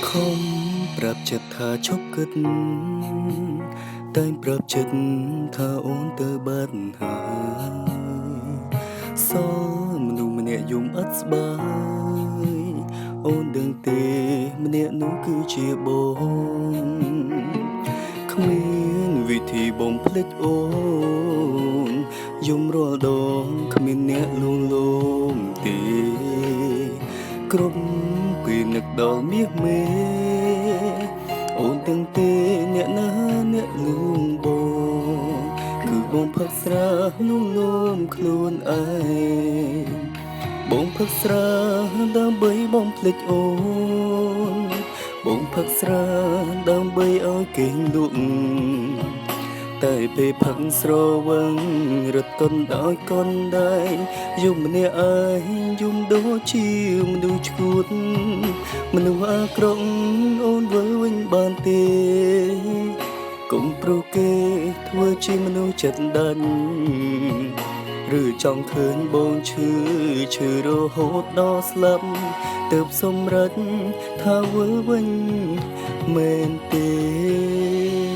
ខំប្រាប់ចិត្តថាឈប់គិតតែងប្រាប់ចិត្តថាអូនទៅបាត់ហើយសល់មនុស្សម្នាក់យំអត់ស្បើយអូនដឹងទេម្នាក់នោះគឺជាបងគ្មានវិធីបំភ្លេចអូនយំរាល់ដងគ្មានអ្នកលួងលោមទេគ្រប់ពេលនឹកដល់មាសមេអូនទាំងទេអ្នកណាអ្នកលួងបងគឺបងផឹកស្រាលួងលោមខ្លួនឯងបងផឹកស្រាដើម្បីបំភ្លេចអូនបងផឹកស្រាដើម្បីឲ្យគេងលក់តែពេលផឹកស្រវឹងរត់ទន់ដោយកូនដែរយំម្នាក់ឯងយំដូចជាមនុស្សឈួតមនុស្សអាក្រក់អូនវិលវិញបានទេកុំព្រោះគេធ្វើជាមនុស្សចិត្តដាច់ឬចង់ឃើញបងឈឺរហូតដល់ស្លាប់ទើបសម្រេចថាវិលវិញមែនទេ